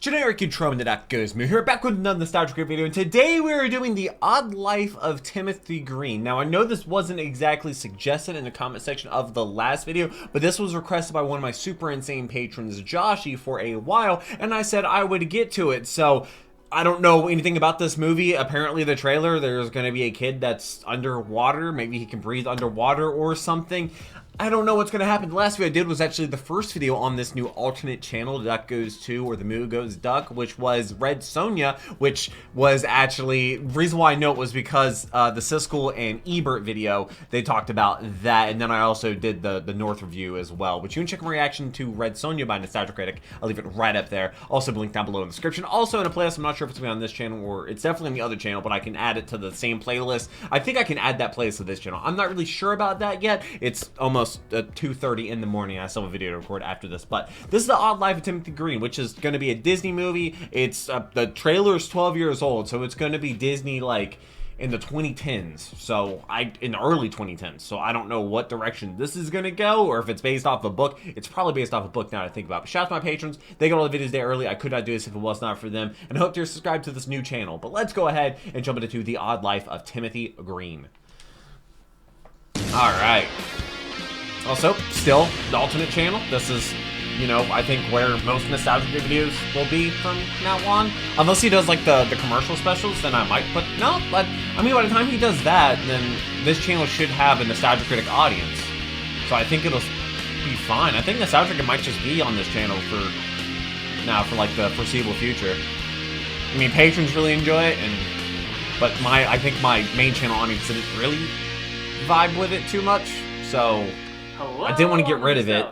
Generic intro into that goes me here, back with another nostalgic video, and today we are doing The Odd Life of Timothy Green. Now I know this wasn't exactly suggested in the comment section of the last video, but this was requested by one of my super insane patrons, Joshy, for a while, and I said I would get to it. So I don't know anything about this movie. Apparently the trailer, there's going to be a kid that's underwater. Maybe he can breathe underwater or something. I don't know what's going to happen. The last video I did was actually the first video on this new alternate channel, Duck Goes To, or The Moo Goes Duck, which was Red Sonja, which was actually, the reason why I know it was because the Siskel and Ebert video, they talked about that, and then I also did the North review as well, which you can check my reaction to Red Sonja by Nostalgic Critic. I'll leave it right up there. Also linked down below in the description. Also in a playlist, I'm not sure if it's going to be on this channel or it's definitely on the other channel, but I can add it to the same playlist. I think I can add that playlist to this channel. I'm not really sure about that yet. It's almost 2:30 in the morning. I still have a video to record after this, but this is The Odd Life of Timothy Green, which is going to be a Disney movie. It's the trailer is 12 years old, so it's going to be Disney like in the 2010s, so in the early 2010s. So I don't know what direction this is going to go, or if it's based off a book. It's probably based off a book now that I think about it. But shout out to my patrons. They got all the videos there early. I could not do this if it was not for them, and I hope you're subscribed to this new channel. But let's go ahead and jump into The Odd Life of Timothy Green. All right. Also, still the alternate channel. This is, you know, I think where most nostalgic videos will be from now on. Unless he does like the commercial specials, then I might. But no, but I mean, by the time he does that, then this channel should have a Nostalgic Critic audience. So I think it'll be fine. I think Nostalgic might just be on this channel for like the foreseeable future. I mean, patrons really enjoy it, but I think my main channel audience didn't really vibe with it too much. So Hello, I didn't want to get rid of it.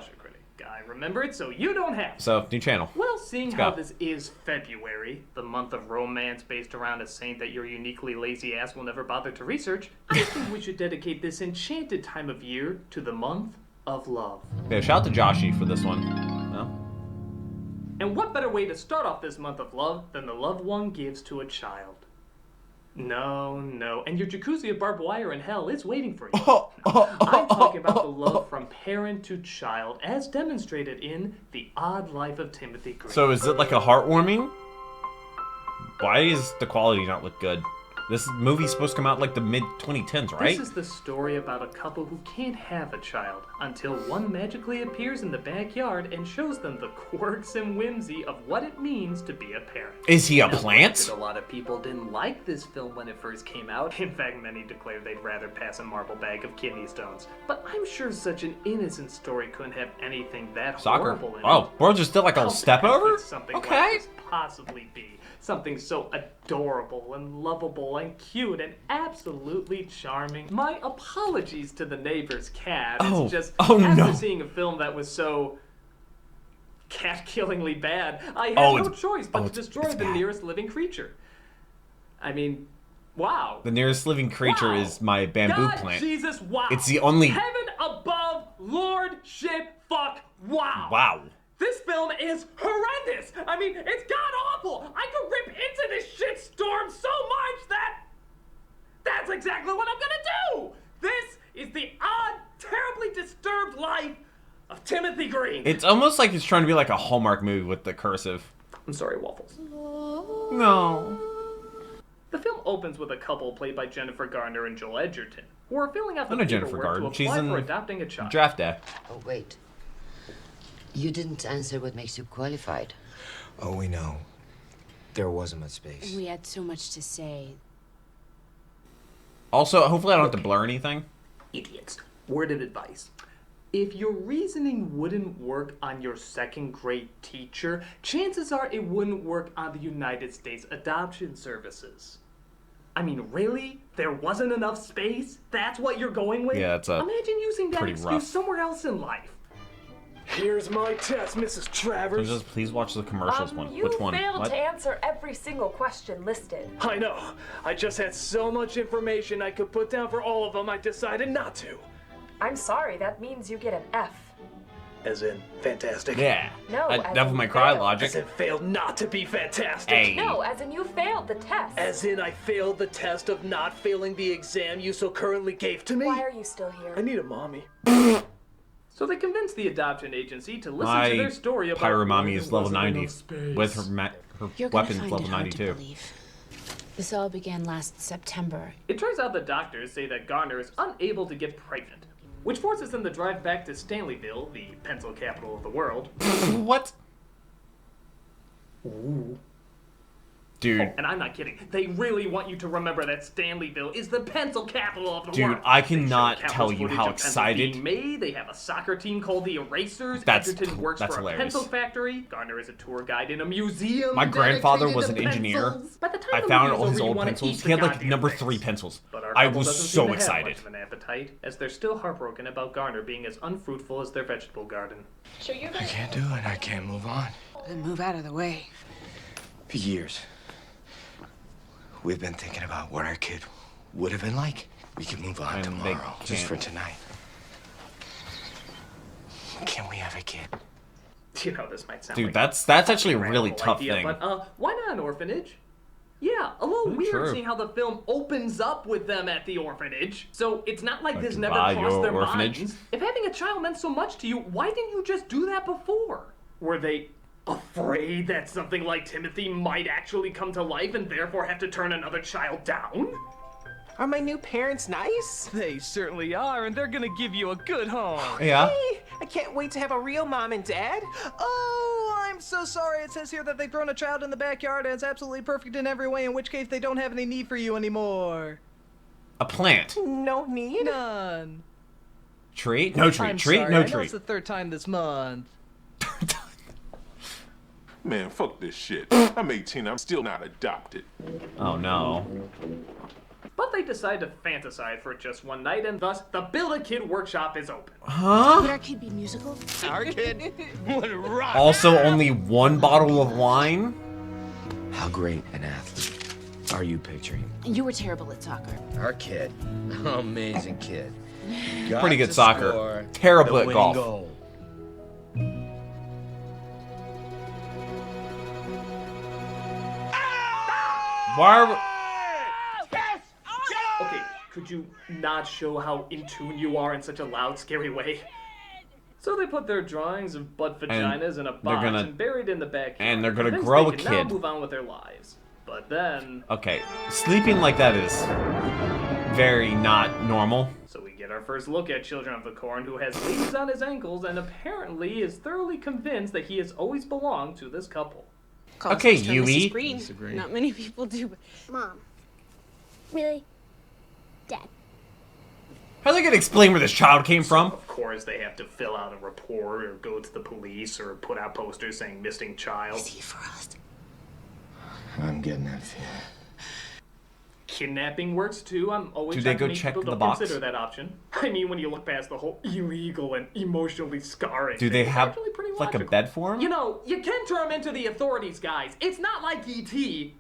I remember it, so you don't have to. So, new channel. Well, seeing how this is February, the month of romance based around a saint that your uniquely lazy ass will never bother to research, I think we should dedicate this enchanted time of year to the month of love. Yeah, shout out to Joshy for this one. No? And what better way to start off this month of love than the loved one gives to a child? No, and your jacuzzi of barbed wire in hell is waiting for you. I'm talking about the love from parent to child, as demonstrated in The Odd Life of Timothy Green. So is it like a heartwarming? Why does the quality not look good? This movie's supposed to come out like the mid-2010s, right? This is the story about a couple who can't have a child until one magically appears in the backyard and shows them the quirks and whimsy of what it means to be a parent. Is he a plant? A lot of people didn't like this film when it first came out. In fact, many declared they'd rather pass a marble bag of kidney stones. But I'm sure such an innocent story couldn't have anything that horrible in it. Oh, bro, just did like a step over? Okay. Like this possibly be something so adorable and lovable and cute and absolutely charming. My apologies to the neighbor's cat. It's just after seeing a film that was so cat-killingly bad, I had no choice but to destroy the nearest living creature. I mean, wow. The nearest living creature is my bamboo plant. Jesus, wow. It's the only... Heaven above, Lord, shit, fuck, wow. Wow. This film is horrendous. I mean, it's god-awful. I could rip into this shitstorm so much that's exactly what I'm gonna do. This is the odd, terribly disturbed life of Timothy Green. It's almost like it's trying to be like a Hallmark movie with the cursive. I'm sorry, Waffles. No. The film opens with a couple played by Jennifer Garner and Joel Edgerton, who are filling out the paperwork to apply for adopting a child. Draft Day. Oh, wait. You didn't answer what makes you qualified. Oh, we know. There wasn't much space. We had so much to say. Also, hopefully I don't have to blur anything. Idiots. Word of advice. If your reasoning wouldn't work on your second grade teacher, chances are it wouldn't work on the United States Adoption Services. I mean, really? There wasn't enough space? That's what you're going with? Yeah, it's Imagine using that excuse rough. somewhere else in life. Here's my test, Mrs. Travers. So just please watch the commercials one. Which one? You failed to answer every single question listed. I know. I just had so much information I could put down for all of them, I decided not to. I'm sorry, that means you get an F. As in, fantastic. Yeah. No, as Devil in May Cry failed. logic. As in, failed not to be fantastic. Hey. No, as in you failed the test. As in, I failed the test of not failing the exam you so currently gave to me. Why are you still here? I need a mommy. So they convinced the adoption agency to listen to their story about Pyro Mommy why is there level wasn't 90 enough space. with her You're gonna weapons find level it hard to 92. believe. This all began last September. It turns out the doctors say that Garner is unable to get pregnant, which forces them to drive back to Stanleyville, the pencil capital of the world. What? Ooh. Dude. And I'm not kidding. They really want you to remember that Stanleyville is the pencil capital of the Dude, world. I They cannot show tell countless you footage how of pencils excited- being made. They have a soccer team called the Erasers. That's Edgerton works for hilarious. a pencil factory. Garner is a tour guide in a museum. My grandfather dedicated was to an engineer. pencils. By the time I the found movie is all his over, you old wanna pencils. eat He had the like goddamn number things. 3 pencils. But our I couple was doesn't so seem to have excited. much of an appetite, as they're still heartbroken about Garner being as unfruitful as their vegetable garden. Sure, you're I can't do it. I can't move on. Then move out of the way. For years, we've been thinking about what our kid would have been like. We can move on And they tomorrow, just for can't. tonight. Can we have a kid? You know, this might sound Dude, like that's actually a really radical tough idea, thing. But why not an orphanage? Yeah, a little weird true. seeing how the film opens up with them at the orphanage. So it's not like this never buy crossed your their orphanage? minds. If having a child meant so much to you, why didn't you just do that before? Were they afraid that something like Timothy might actually come to life and therefore have to turn another child down? Are my new parents nice? They certainly are, and they're gonna give you a good home. Yeah. Hey, I can't wait to have a real mom and dad. Oh, I'm so sorry. It says here that they've thrown a child in the backyard and it's absolutely perfect in every way, in which case they don't have any need for you anymore. A plant. No need? None. Tree? No tree. I'm Tree? sorry, No I know tree. it's the third time this month. Man, fuck this shit. I'm 18, I'm still not adopted. Oh no. But they decide to fantasize for just one night, and thus the Build-A-Kid workshop is open. Would our kid be musical? Our kid would rock. Also, only 1 bottle of wine? How great an athlete are you picturing? You were terrible at soccer. Our kid. Amazing kid. Pretty good soccer. Terrible at golf. Goal. Why are Okay, could you not show how in tune you are in such a loud, scary way? So they put their drawings of butt vaginas in a box gonna- and buried in the backyard. and they're gonna convinced grow they a can now kid. move on with their lives. But then, Okay, sleeping like that is very not normal. so we get our first look at Children of the Corn, who has leaves on his ankles and apparently is thoroughly convinced that he has always belonged to this couple. Okay, Calls Mr. and Yui. Mrs. Green. Disagree. Not many people do, but Mom. Really? Dad. How are they gonna explain where this child came from? Of course, they have to fill out a report or go to the police or put out posters saying missing child. For us. I'm getting that feeling. Kidnapping works too. I'm always Do they trying to go make check people the don't box? consider that option. I mean, when you look past the whole illegal and emotionally scarring. Do they thing, it's have actually pretty like a logical. bed for him? You know, you can turn them into the authorities, guys. It's not like E.T.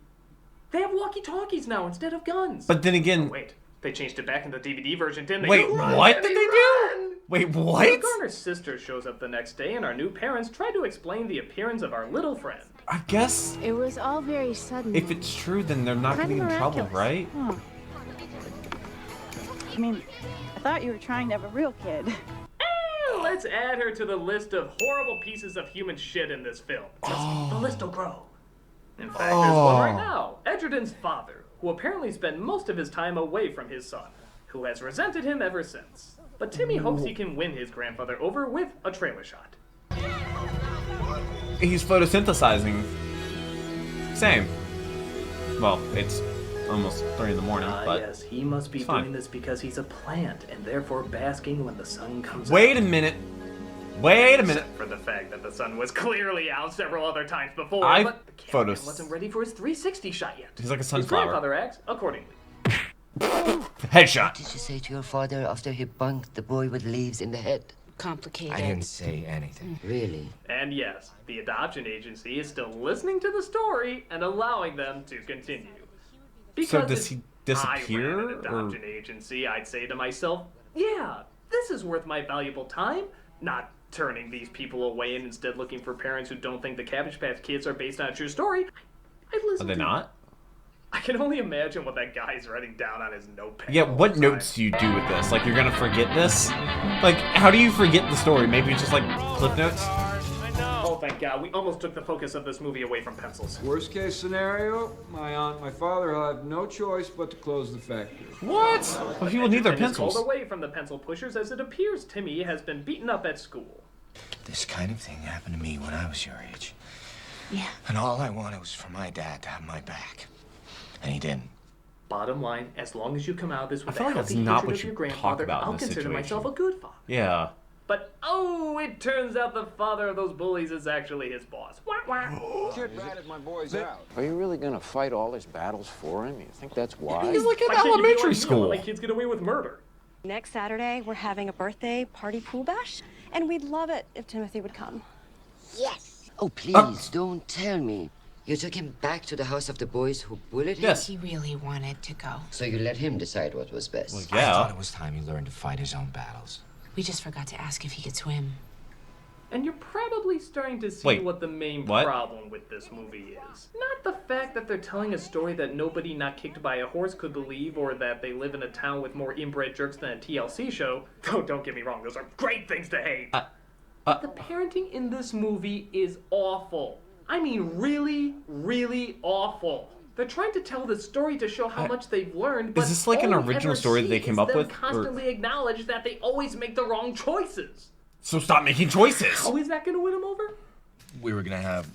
They have walkie-talkies now instead of guns. But then again, Wait, they changed it back in the DVD version, didn't they? wait, Run, what Eddie, did they run! do? Wait, what? Garner's sister shows up the next day, and our new parents try to explain the appearance of our little friend. I guess It was all very sudden. if it's true, then they're not Kind gonna of get in trouble, miraculous. right? I mean, I thought you were trying to have a real kid. Let's add her to the list of horrible pieces of human shit in this film. Trust me, the list will grow. In fact, there's one right now. Edgerton's father, who apparently spent most of his time away from his son, who has resented him ever since. But Timmy hopes he can win his grandfather over with a trailer shot. He's photosynthesizing. Same. Well, it's almost 3 in the morning, but yes, he must be it's fine. doing this because he's a plant and therefore basking when the sun comes out. Wait a minute. Wait a minute. Except for the fact that the sun was clearly out several other times before, I but the cameraman photos- wasn't ready for his 360 shot yet. He's like a His sunflower. grandfather acts accordingly. Headshot. What did you say to your father after he bunked the boy with leaves in the head? Complicated. I didn't say anything. Really? And yes, the adoption agency is still listening to the story and allowing them to continue. So does if he I disappear, ran an adoption agency, I'd say to myself, yeah, this is worth my valuable time, not turning these people away and instead looking for parents who don't think the Cabbage Patch Kids are based on a true story. I'd listen Are they to not? I can only imagine what that guy's writing down on his notepad. Yeah, what notes do you do with this? Like, you're gonna forget this? Like, how do you forget the story? Maybe it's just like clip notes? Oh, thank God. We almost took the focus of this movie away from pencils. Worst case scenario, my aunt and my father will have no choice but to close the factory. What? Well, people need their pencils. Pulled away from the pencil pushers as it appears Timmy has been beaten up at school. This kind of thing happened to me when I was your age. Yeah. And all I wanted was for my dad to have my back. And he didn't. Bottom line, as long as you come out of this with I feel a like that's healthy not hatred what of you your talk grandfather, about in I'll this consider situation. myself a good father. Yeah. But, oh, it turns out the father of those bullies is actually his boss. Wah, wah. Kid ratted my boys out. Are you really gonna fight all his battles for him? You think that's wise? He's like in Why can't you be elementary like me? school. My kids get away with murder. Next Saturday, we're having a birthday party pool bash, and we'd love it if Timothy would come. Yes. Oh, please, don't tell me. You took him back to the house of the boys who bullied him? He really wanted to go. So you let him decide what was best? Well, I yeah. thought it was time he learned to fight his own battles. We just forgot to ask if he could swim. And you're probably starting to see Wait, what the main what? problem with this movie is. Not the fact that they're telling a story that nobody not kicked by a horse could believe, or that they live in a town with more inbred jerks than a TLC show. Oh, don't get me wrong, those are great things to hate. The parenting in this movie is awful. I mean, really, really awful. They're trying to tell this story to show how much they've learned, but Is this like an all we original ever story that they see came is up them with, or- constantly acknowledge that they always make the wrong choices. So stop making choices. How is that going to win them over? We were gonna have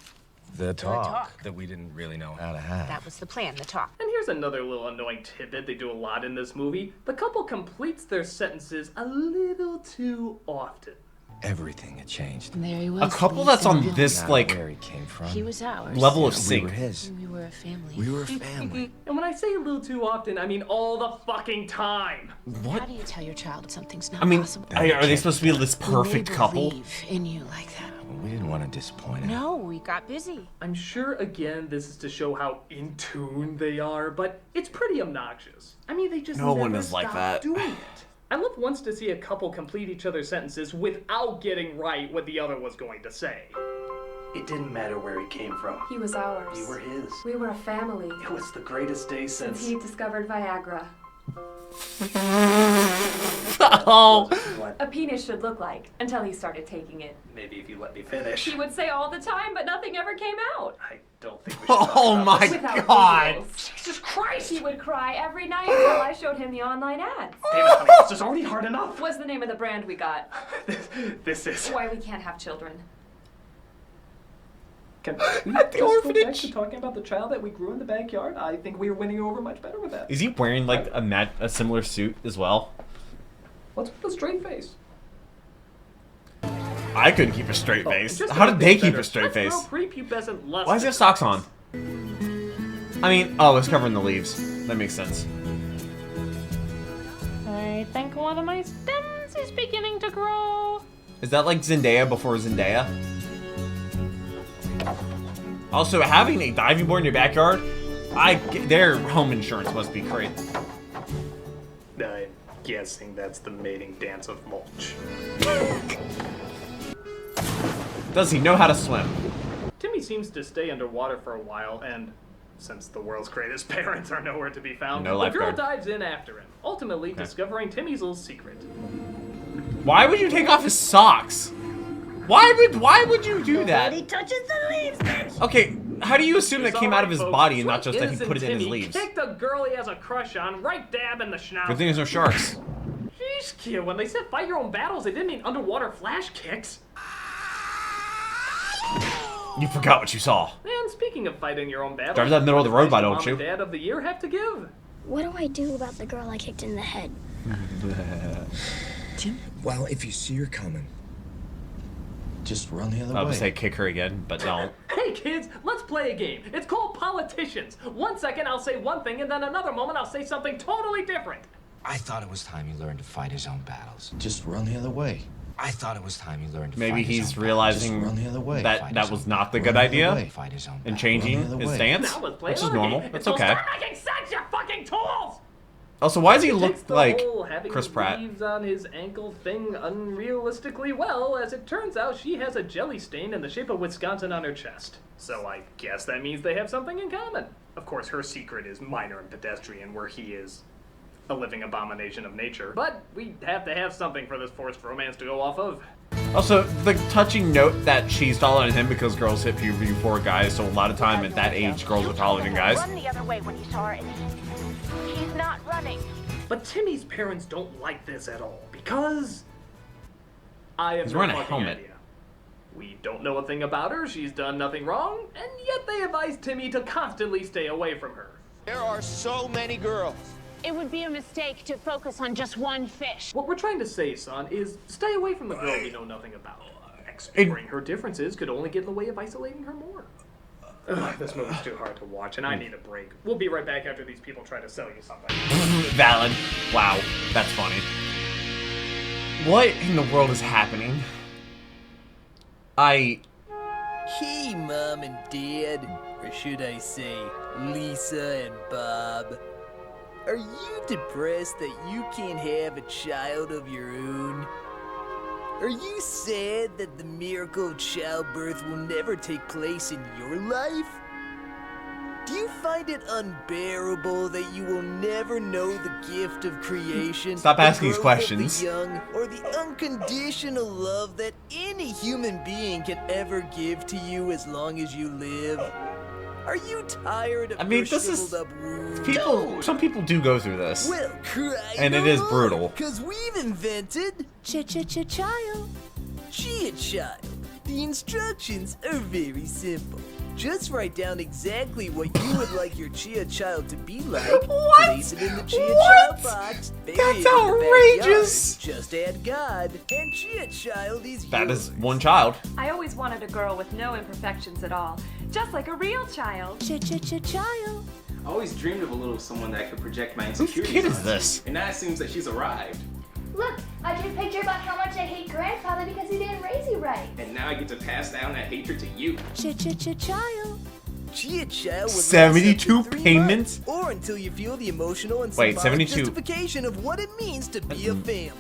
the talk that we didn't really know how to have. That was the plan, the talk. And here's another little annoying tidbit they do a lot in this movie. The couple completes their sentences a little too often. Everything had changed. And there he was. A couple that's on this, Not like, where he came from. He was ours. level of We sync. were his. We were a family. We were a family. And when I say a little too often, I mean all the fucking time. What? How do you tell your child something's not I mean, possible? are they supposed to be this perfect They couple? believe in you like that. We didn't want to disappoint him. No, we got busy. I'm sure, again, this is to show how in tune they are, but it's pretty obnoxious. I mean, they just No never one is like stop that. doing it. I love once to see a couple complete each other's sentences without getting right what the other was going to say. It didn't matter where he came from. He was ours. We were his. We were a family. It was the greatest day Since since... he discovered Viagra. Oh. What? A penis should look like, until he started taking it. Maybe if you let me finish. He would say all the time, but nothing ever came out. I don't think we should talk Oh about my this. Without god. visuals. Jesus Christ! He would cry every night until I showed him the online ads. Damn it, honey, this is already hard enough. What's the name of the brand we got? This is... Why we can't have children. Can we At the just go back orphanage. to talking about the child that we grew in the backyard? I think we were winning over much better with that. Is he wearing like a similar suit as well? What's with the straight face? I couldn't keep a straight face. Just How to did make they it keep better, a straight let's face? throw prepubescent lust Why does he have socks on? I mean, oh, it's covering the leaves. That makes sense. I think one of my stems is beginning to grow. Is that like Zendaya before Zendaya? Also, having a diving board in your backyard, their home insurance must be great. I'm guessing that's the mating dance of mulch. Does he know how to swim? Timmy seems to stay underwater for a while, and since the world's greatest parents are nowhere to be found, No the girl lifeguard. dives in after him, ultimately discovering Timmy's little secret. Why would you take off his socks? Why would you do that? He touches the leaves, bitch. Okay, how do you assume that It's came all out of his folks. body and not Sweet just that he innocent put it in his Timmy leaves? kicked a girl he has a crush on right dab in the schnauz. Good thing there's no sharks. Jeez, kid, when they said fight your own battles, they didn't mean underwater flash kicks. You forgot what you saw. And speaking of fighting your own battles, Drive that middle of the road by, what don't does you? Mom and Dad of the Year have to give? What do I do about the girl I kicked in the head? Tim? Well, if you see her coming, just run the other I way. would say kick her again, but don't. Hey kids, let's play a game. It's called Politicians. 1 second I'll say one thing, and then another moment I'll say something totally different. I thought it was time he learned to fight his own battles. Just run the other way. I thought it was time he learned to Maybe fight his he's own realizing Just run the other way. that Fight that his was own not the Run good the other idea way. Fight his own and battle. changing Run the other his way. stance, Now let's play which is another normal. game. It's called okay. Start making sense, you fucking tools! Also, why does he He look takes the like whole having Chris Pratt? leaves on his ankle thing unrealistically well, as it turns out she has a jelly stain in the shape of Wisconsin on her chest. So I guess that means they have something in common. Of course, her secret is minor and pedestrian, where he is a living abomination of nature. But we have to have something for this forced romance to go off of. Also, the touching note that she's taller than him because girls hit puberty before guys, so a lot of time at that age, girls are taller than guys. Run the other way when you saw her, and he's not running. But Timmy's parents don't like this at all, because I have He's no wearing a fucking helmet. idea. We don't know a thing about her, she's done nothing wrong, and yet they advise Timmy to constantly stay away from her. There are so many girls. It would be a mistake to focus on just one fish. What we're trying to say, son, is stay away from the girl we know nothing about. Exploring her differences could only get in the way of isolating her more. Ugh, this movie's too hard to watch, and I need a break. We'll be right back after these people try to sell you something. Valid. Wow, that's funny. What in the world is happening? Hey, Mom and Dad, or should I say, Lisa and Bob. Are you depressed that you can't have a child of your own? Are you sad that the miracle of childbirth will never take place in your life? Do you find it unbearable that you will never know the gift of creation? Stop asking the these growth of questions. The young, or the unconditional love that any human being can ever give to you as long as you live? Are you tired of your shriveled up wounds? People, some people do go through this. Well, cry and no it is more, brutal. 'cause we've invented Chia Child. Chia Child. The instructions are very simple. Just write down exactly what you would like your Chia Child to be like. What? Place it in the Chia Child box. Bury That's it in the outrageous. backyard, just add God, and Chia Child is That yours. is one child. I always wanted a girl with no imperfections at all, just like a real child. Child. I always dreamed of a little someone that could project my Whose insecurities. kid is this? And now it seems that she's arrived. Look, I drew a picture about how much I hate grandfather because he didn't raise you right. And now I get to pass down that hatred to you. Child. Chia Child would 72 last up to 3 payments? months, or until you feel the emotional and Wait, symbolic 72 justification of what it means to be a family.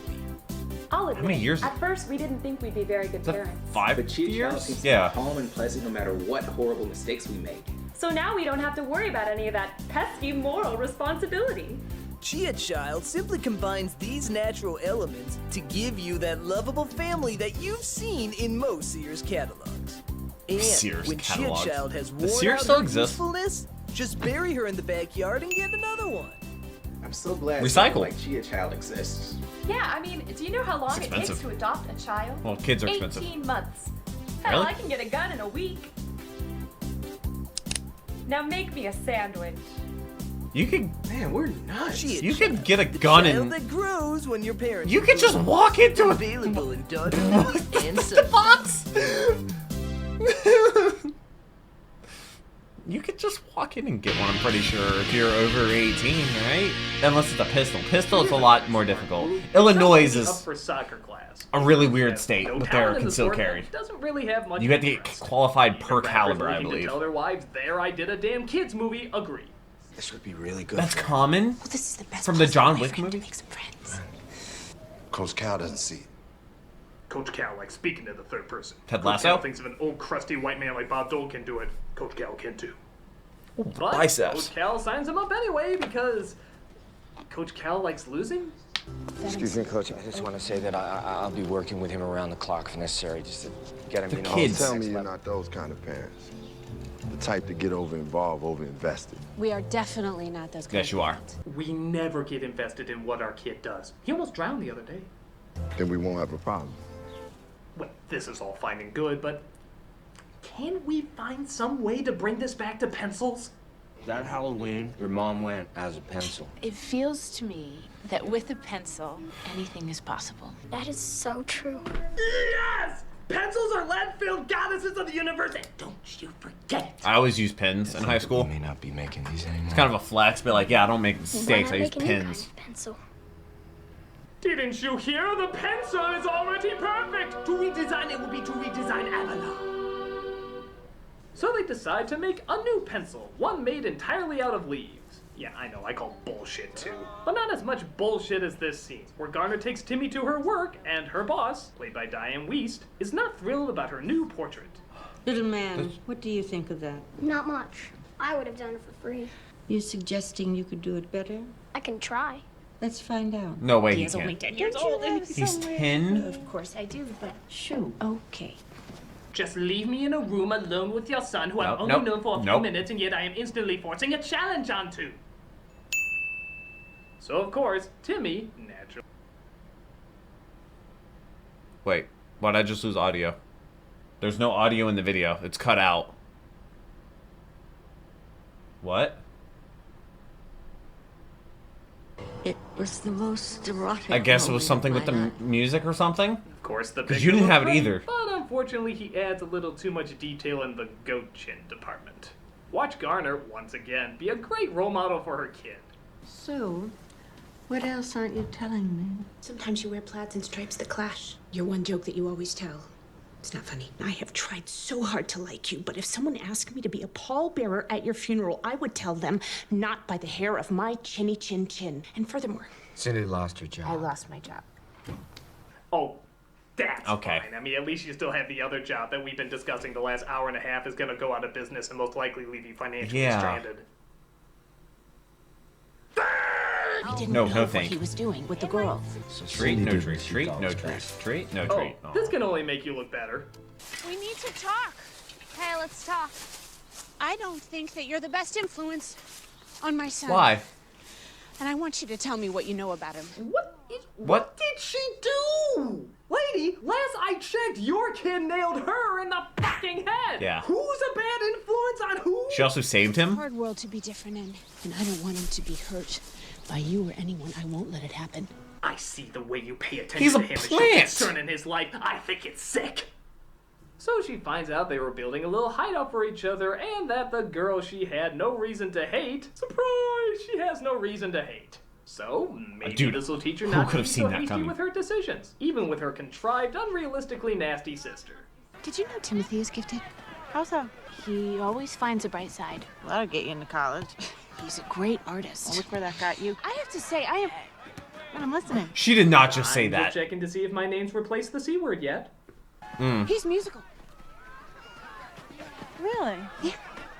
I'll admit, many years? at first we didn't think we'd be very good parents. 5 But Chia Child years? seems Yeah. calm and pleasant no matter what horrible mistakes we make. So now we don't have to worry about any of that pesky moral responsibility. Chia Child simply combines these natural elements to give you that lovable family that you've seen in most Sears catalogs. And Sears when catalogs. Chia Child has Does worn Sears out still her exist? usefulness, just bury her in the backyard and get another one. I'm so glad Recycle. someone like Chia Child exists. Yeah, I mean, do you know how long It's it takes expensive. to adopt a child? Well, kids are expensive. 18 months. Hell, Really? I can get a gun in a week. Now make me a sandwich. You could, Man, we're nuts. Chia you Child, could get a the gun child and that grows when your parents you could just grow. walk into a Available in Dodger and the box. You could just walk in and get one, I'm pretty sure, if you're over 18, right? Unless it's a pistol. Pistol, it's a lot more difficult. Illinois Up is for soccer class. a really weird state No with their talent in the concealed sport, carry. doesn't really have much You have to get interest. qualified per Rappers caliber, I looking believe. To tell their wives, there I did a damn kids movie, agree. This would be really good. That's for her. common Well, this is the best from the possible John way Wick for him to movie. make some friends. Coach Cal doesn't see it. Coach Cal likes speaking to the third person. Ted Coach Lasso? Cal thinks if an old crusty white man like Bob Dole can do it, Coach Cal can too. But biceps. Coach Cal signs him up anyway because Coach Cal likes losing. Excuse me, Coach. I just want to say that I'll be working with him around the clock if necessary, just to get him, The you know. kids. Tell me next you're level. not those kind of parents. The type to get over-involved, over-invested. We are definitely not those Yes, you are. We never get invested in what our kid does. He almost drowned the other day. Then we won't have a problem. Well, this is all fine and good, but can we find some way to bring this back to pencils? That Halloween, your mom went as a pencil. It feels to me that with a pencil, anything is possible. That is so true. Yes! Pencils are lead-filled goddesses of the universe, and don't you forget it. I always use pens in high school. We may not be making these anymore. It's kind of a flex, but like, yeah, I don't make mistakes. I Why use not make a new pens. kind of pencil? Didn't you hear? The pencil is already perfect! To redesign it will be to redesign Avalon. So they decide to make a new pencil, one made entirely out of leaves. Yeah, I know, I call bullshit too. But not as much bullshit as this scene, where Garner takes Timmy to her work, and her boss, played by Diane Wiest, is not thrilled about her new portrait. Little man, what do you think of that? Not much. I would have done it for free. You suggesting you could do it better? I can try. Let's find out. No way, He's he only can't. 10 years old. He's 10? Of course I do, but shoo, okay. Just leave me in a room alone with your son, who I've only known for a few minutes, and yet I am instantly forcing a challenge onto. So, of course, Timmy, naturally. Wait, why'd I just lose audio? There's no audio in the video. It's cut out. What? It was the most erotic. I guess it was something with the music or something? Of course, the because you didn't have it either. But unfortunately, he adds a little too much detail in the goat chin department. Watch Garner, once again, be a great role model for her kid. So, what else aren't you telling me? Sometimes you wear plaids and stripes that clash. Your one joke that you always tell. It's not funny. I have tried so hard to like you, but if someone asked me to be a pallbearer at your funeral, I would tell them, not by the hair of my chinny chin chin. And furthermore, Cindy lost her job. I lost my job. Oh, that's okay. fine. I mean, at least you still have the other job that we've been discussing the last hour and a half is going to go out of business and most likely leave you financially stranded. He didn't No, know no what thank he you. was doing with the girl. Treat, no treat, treat, no treat, treat, no treat. Oh, this can only make you look better. We need to talk. Hey, let's talk. I don't think that you're the best influence on my son. Why? And I want you to tell me what you know about him. What did she do? Lady, last I checked, your kid nailed her in the fucking head. Yeah. Who's a bad influence on who? She also saved him? Hard world to be different in, and I don't want him to be hurt by you or anyone. I won't let it happen. I see the way you pay attention He's a to him plant. and show concern in his life. I think it's sick. So she finds out they were building a little hideout for each other and that the girl she had no reason to hate, surprise, she has no reason to hate. So maybe Dude, this will teach her who not could to have be seen so that hasty coming? with her decisions, even with her contrived, unrealistically nasty sister. Did you know Timothy is gifted? How so? He always finds a bright side. Well, that'll get you into college. He's a great artist. Well, look where that got you. I have to say, I am... I'm listening. She did not just say I'm that. just checking to see if my name's replaced the C word yet. He's musical. Really? Yeah.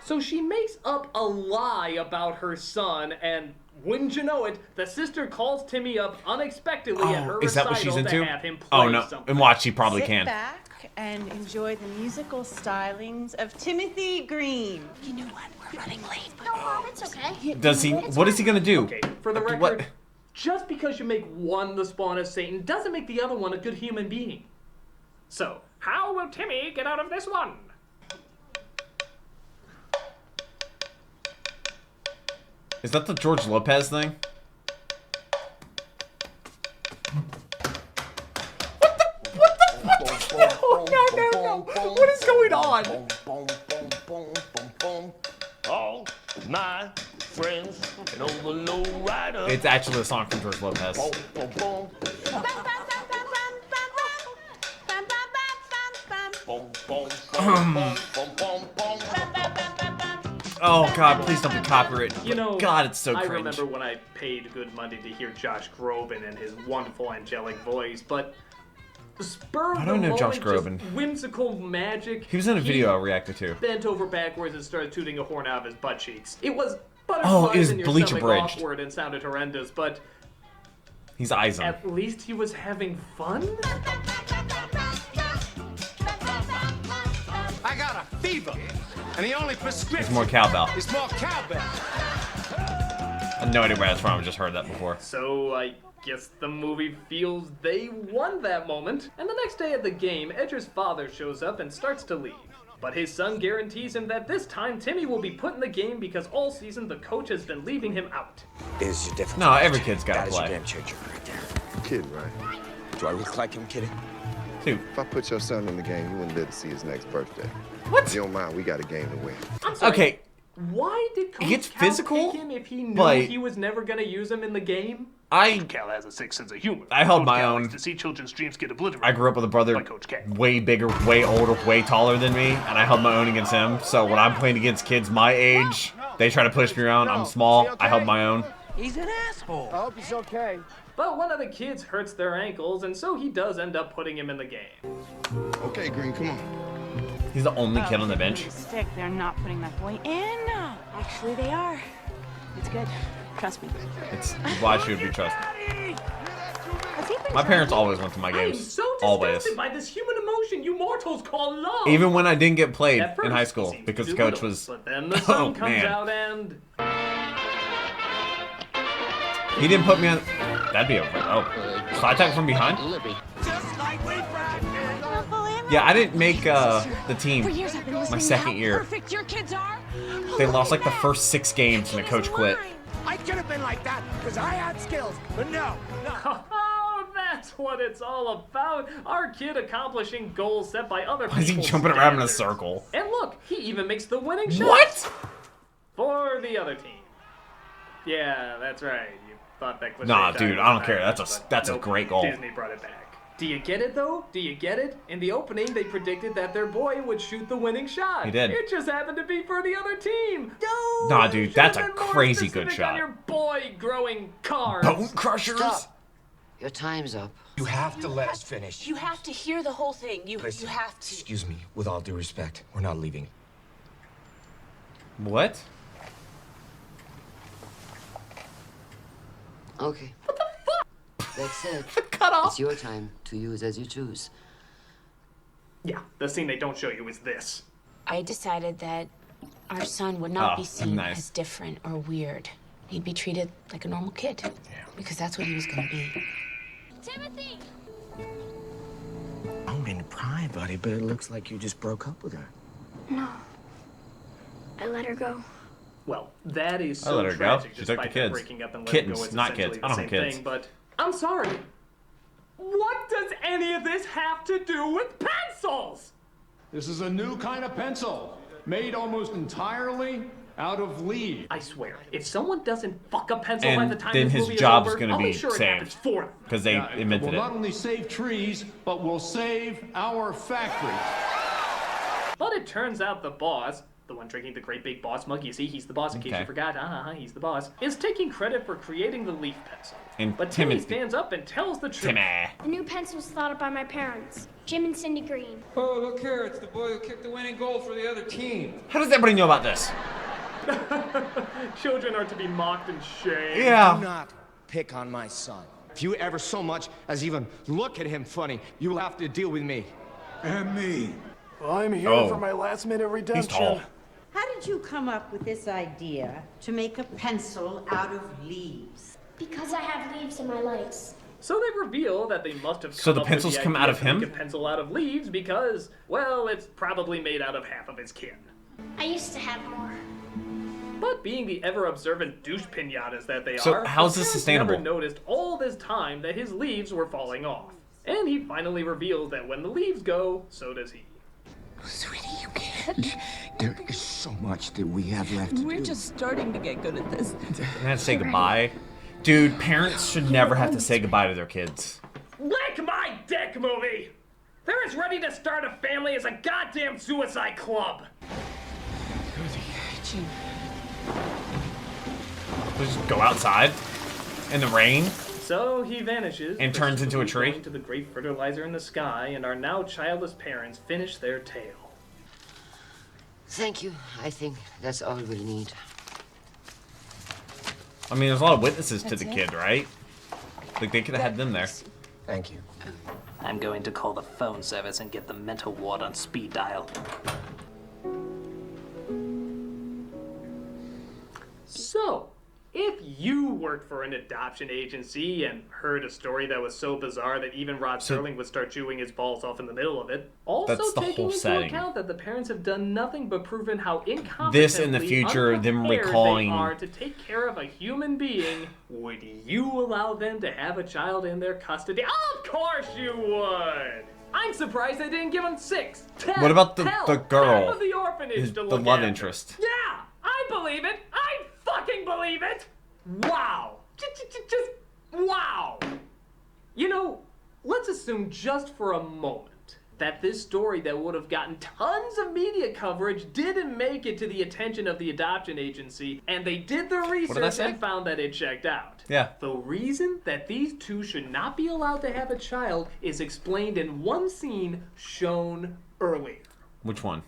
So she makes up a lie about her son, and wouldn't you know it, the sister calls Timmy up unexpectedly at her Is that recital what she's to into? have him play Oh no, something. and watch, she probably Sit can. back and enjoy the musical stylings of Timothy Green. You know what? We're running late. No, Mom, it's okay. Does he? What is he gonna do? Okay, for the record, What? just because you make one the spawn of Satan doesn't make the other one a good human being. So, how will Timmy get out of this one? Is that the George Lopez thing? No. What is going on? All my friends and over low rider. It's actually a song from George Lopez. Oh god, please don't be copyrighted. You know, God, it's so I cringe. remember when I paid good money to hear Josh Groban and his wonderful angelic voice, but the spur of I the don't know moment, Josh just Groban. whimsical magic. He was in a video I reacted to. Bent over backwards and started tooting a horn out of his butt cheeks. It was Oh, butterflies it was in your Bleach stomach Abridged. awkward and sounded horrendous, but He's eyes on. at least he was having fun. I got a fever, and the only prescription It's more cowbell. is more cowbell. I have no idea where that's from. I just heard that before. So I guess the movie feels they won that moment. And the next day at the game, Edger's father shows up and starts to leave. But his son guarantees him that this time Timmy will be put in the game because all season the coach has been leaving him out. Is your difference? No, every kid's gotta That is play. your damn changer right there. Kidding, right? Do I look like I'm kidding? Dude. If I put your son in the game, you wouldn't live to see his next birthday. What? If you don't mind, we got a game to win. I'm sorry. Okay, Why did Coach gets Cal physical, pick him if he knew but- he was never going to use him in the game? Cal has a sick sense of humor. I held Coach my Cal own. likes to see children's dreams get obliterated. I grew up with a brother By Coach Cal. way bigger, way older, way taller than me, and I held my own against him. So when I'm playing against kids my age, They try to push me around. I'm small. I held my own. He's an asshole. I hope he's okay. But one of the kids hurts their ankles, and so he does end up putting him in the game. Okay, Green, come on. He's the only kid on the bench. Stick, they're not putting that boy in. Actually, they are. It's good. Trust me. It's why should we trust? My parents always went to my games. I'm so always. disgusted by this human emotion you mortals call love. Even when I didn't get played At first, in high it school seems because to the do coach little, was. But then the sun Oh, comes man. out and He didn't put me on. That'd be over. Oh, slide attack from behind. Yeah, I didn't make the team For years I've been my listening to second how year. perfect your kids are. They lost like the first 6 games and the coach quit. I could have been like that because I had skills, but no. oh, that's what it's all about. Our kid accomplishing goals set by other people. Why is he jumping around in a circle? And look, he even makes the winning shot. What? For the other team. Yeah, that's right. You thought that was Nah, dude, I don't care. That's nope, a great goal. Disney brought it back. Do you get it though? Do you get it? In the opening, they predicted that their boy would shoot the winning shot. He did. It just happened to be for the other team. No. Nah, dude, that's a Should've been more crazy good specific on shot. your boy growing cars. Bone crushers. Stop. Your time's up. You have to let us finish. You have to hear the whole thing. You Listen, have to. excuse me, with all due respect, we're not leaving. What? Okay. What the fuck? That's it. Cut off. It's your time to use as you choose. Yeah, the scene they don't show you is this. I decided that our son would not Oh, be seen nice. as different or weird. He'd be treated like a normal kid. Because that's what he was gonna be. Timothy! I'm in pride, buddy, but it looks like you just broke up with her. No. I let her go. Well, that is I so let her go. tragic. She took the despite them kids. breaking up and letting Kittens, go is not essentially kids. the I don't same have kids. thing, but I'm sorry. What does any of this have to do with pencils? This is a new kind of pencil, made almost entirely out of lead. I swear, if someone doesn't fuck a pencil by And the time then this his movie job's is over, gonna I'll be make sure it happens saved for them. because they It invented will it. not only save trees, but will save our factory. But it turns out the boss, the one drinking the great big boss mug, you see, he's the boss in case Okay. you forgot, he's the boss, is taking credit for creating the leaf pencil. And But Timmy Timothy. stands up and tells the truth. Timmy. The new pencil was thought up by my parents, Jim and Cindy Green. Oh, look here, it's the boy who kicked the winning goal for the other team. How does everybody know about this? Children are to be mocked and shamed. Do Yeah. not pick on my son. If you ever so much as even look at him funny, you will have to deal with me. And me. I'm here Oh. for my last minute redemption. He's tall. How did you come up with this idea to make a pencil out of leaves? Because I have leaves in my legs. So they reveal that they must have So come the up with pencils come idea out of to make him? a pencil out of leaves because, well, it's probably made out of half of his kin. I used to have more. But being the ever-observant douche pinatas that they So are, how's the this parents sustainable? never noticed all this time that his leaves were falling off. And he finally reveals that when the leaves go, so does he. Sweetie, you can't. There is so much that we have left to We're do. just starting to get good at this. They have to say goodbye. Dude, parents should never have to say goodbye to their kids. Lick my dick, movie! They're as ready to start a family as a goddamn suicide club! Just go outside in the rain. So he vanishes And turns into a tree? going to the great fertilizer in the sky, and our now childless parents finish their tale. Thank you. I think that's all we'll need. I mean, there's a lot of witnesses to That's the it? kid, right? Like, they could have had them there. Thank you. I'm going to call the phone service and get the mental ward on speed dial. So, if you worked for an adoption agency and heard a story that was so bizarre that even Rod Serling would start chewing his balls off in the middle of it, also That's the taking whole into setting. account that the parents have done nothing but proven how incompetently This in the future, them unprepared recalling- they are to take care of a human being, would you allow them to have a child in their custody? Of course you would! I'm surprised they didn't give him 6, 10, What about the hell, girl? half of the orphanage His- to the look love after. interest. Yeah, I believe it. I fucking believe it. Wow. Just wow. You know, let's assume just for a moment that this story that would have gotten tons of media coverage didn't make it to the attention of the adoption agency, and they did the research and found that it checked out. Yeah. The reason that these two should not be allowed to have a child is explained in one scene shown earlier. Which one?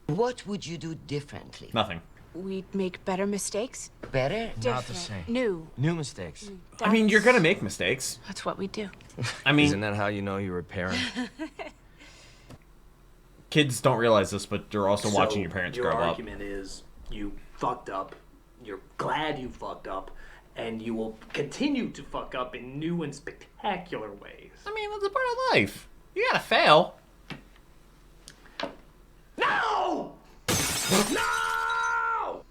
What would you do differently? Nothing. We'd make better mistakes. Better? Not the same. New. New mistakes. I mean, you're gonna make mistakes. That's what we do. I mean, isn't that how you know you're a parent? Kids don't realize this, but you're also watching your parents grow up. Your argument is you fucked up, you're glad you fucked up, and you will continue to fuck up in new and spectacular ways. I mean, that's a part of life. You gotta fail. No! No!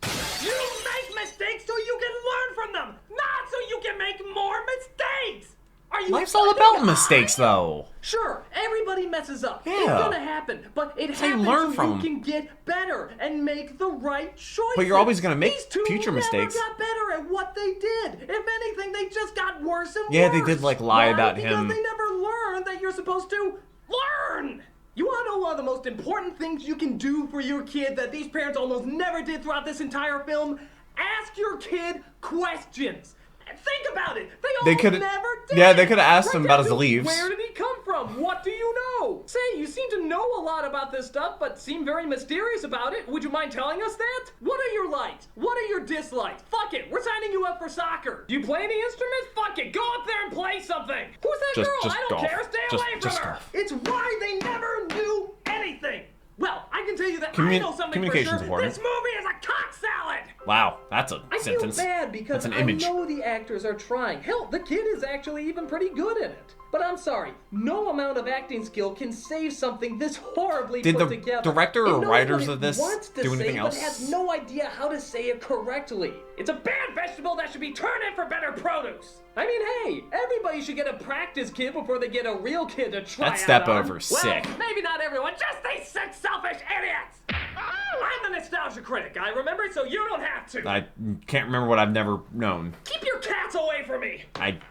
You make mistakes so you can learn from them, not so you can make more mistakes! Are you Life's all about mistakes, though. Sure, everybody messes up. Yeah. It's gonna happen, but it So you happens learn so from you 'em. can get better and make the right choices. But you're always gonna make These two future mistakes. never got better at what they did. If anything, they just got worse and Yeah, worse. they did, like, lie Why? about because him. Because they never learned that you're supposed to learn. You want to know one of the most important things you can do for your kid that these parents almost never did throughout this entire film? Ask your kid questions. Think about it. They could've- never did. yeah, they could've asked him Right about down his to leaves. Where did he come from? What do you know? Say, you seem to know a lot about this stuff, but seem very mysterious about it. Would you mind telling us that? What are your likes? What are your dislikes? Fuck it, we're signing you up for soccer. Do you play any instruments? Fuck it, go up there and play something. Who's that girl? Just I don't golf. care. Stay Just- away from just her. golf. It's why they never knew anything. Well, I can tell you that I know something for communication's sure. important. This movie is a cock salad. Wow, that's a I sentence. feel bad because That's an I image. know the actors are trying. Hell, the kid is actually even pretty good in it. But I'm sorry, no amount of acting skill can save something this horribly Did put the together. director It or knows writers what it of this wants to do say, anything but else? has no idea how to say it correctly. It's a bad vegetable that should be turned in for better produce. I mean, hey, everybody should get a practice kid before they get a real kid to try That step out on. over, sick. Well, maybe not everyone, just these sick, selfish idiots. I'm the nostalgia critic, I remember, so you don't have to. I can't remember what I've never known. Keep your cats away from me.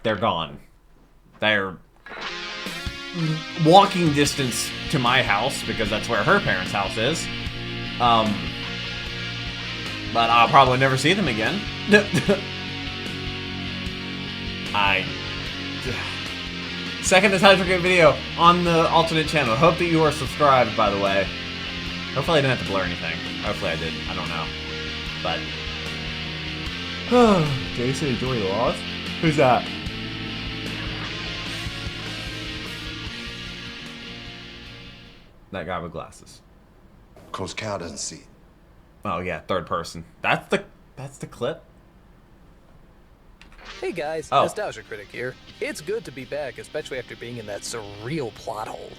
They're gone. They're walking distance to my house because that's where her parents' house is. But I'll probably never see them again. Second nostalgia critic video on the alternate channel. Hope that you are subscribed, by the way. Hopefully I didn't have to blur anything. Hopefully I did. I don't know. But Jason, enjoy the loss? Who's that? That guy with glasses. Coach Cal doesn't see it. Oh yeah, third person. That's the clip. Hey guys, Oh. Nostalgia Critic here. It's good to be back, especially after being in that surreal plot hole.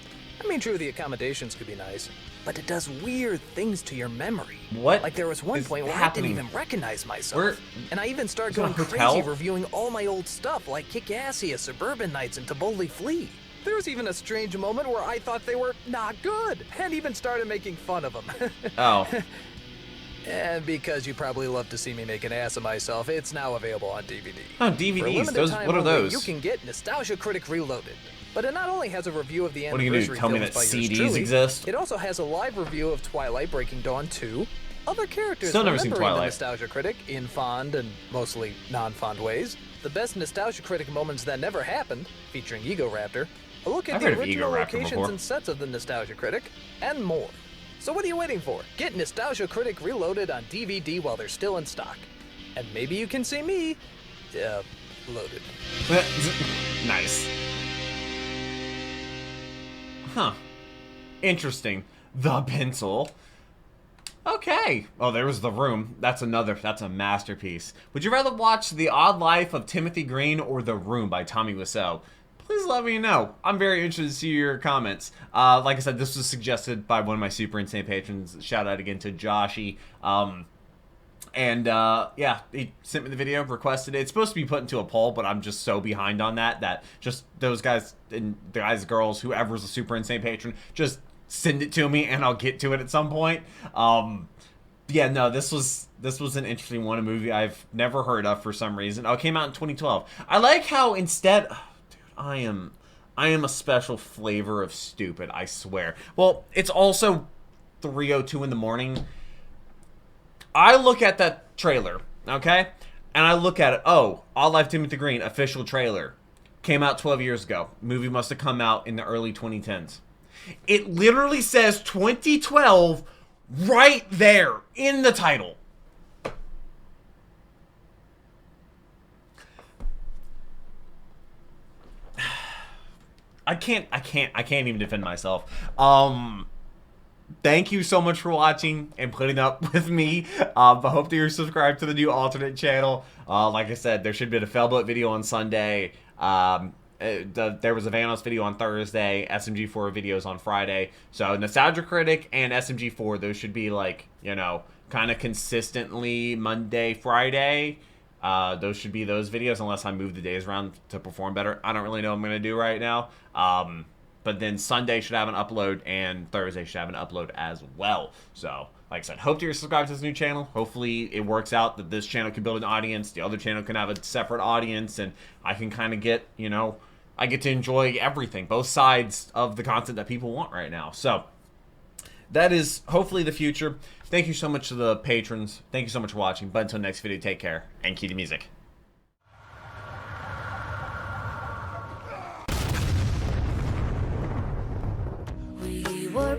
I mean, true, the accommodations could be nice, but it does weird things to your memory. What? Like there was one is point where happening? I didn't even recognize myself. Where- and I even started Is it a going hotel? crazy reviewing all my old stuff, like Kick-Assia, Suburban Nights, and To Boldly Flee. There was even a strange moment where I thought they were not good, and even started making fun of them. Oh. And because you probably love to see me make an ass of myself, it's now available on DVD. Oh, For a DVDs. limited Those. time What are only, those? You can get Nostalgia Critic Reloaded. But it not only has a review of the What are you gonna do, anniversary tell me films that by yours CDs truly, exist? It also has a live review of Twilight Breaking Dawn 2, other characters Still never seen remembering the Twilight. Nostalgia Critic in fond and mostly non-fond ways, the best Nostalgia Critic moments that never happened, featuring Ego Raptor, a look at I've the heard of original Ego Raptor locations before. and sets of the Nostalgia Critic, and more. So what are you waiting for? Get Nostalgia Critic Reloaded on DVD while they're still in stock. And maybe you can see me, loaded. Nice. Huh. Interesting. The pencil. Okay. Oh, there was The Room. That's a masterpiece. Would you rather watch The Odd Life of Timothy Green or The Room by Tommy Wiseau? Please let me know. I'm very interested to see your comments. Like I said, this was suggested by one of my super insane patrons. Shout out again to Joshy. Yeah, he sent me the video, requested it. It's supposed to be put into a poll, but I'm just so behind on that just those guys and the guys, girls, whoever's a super insane patron, just send it to me and I'll get to it at some point. Yeah, no, this was an interesting one, a movie I've never heard of for some reason. Oh, it came out in 2012. I like how instead, I am I am a special flavor of stupid, I swear. Well, it's also 3:02 in the morning. I look at that trailer, okay? And I look at it, oh, Odd Life Timothy Green, official trailer. Came out 12 years ago. Movie must have come out in the early 2010s. It literally says 2012 right there in the title. I can't even defend myself. Thank you so much for watching and putting up with me. I hope that you're subscribed to the new alternate channel. Like I said, there should be a Felboat video on Sunday. There was a Vanos video on Thursday. SMG4 videos on Friday. So Nostalgia Critic and SMG4, those should be like, you know, kind of consistently Monday, Friday. Those should be those videos unless I move the days around to perform better. I don't really know what I'm going to do right now. But then Sunday should have an upload and Thursday should have an upload as well. So, like I said, hope you're subscribed to this new channel. Hopefully it works out that this channel can build an audience. The other channel can have a separate audience and I can kind of get, you know, I get to enjoy everything, both sides of the content that people want right now. So, that is hopefully the future. Thank you so much to the patrons. Thank you so much for watching. But until next video, take care and cue the music. We were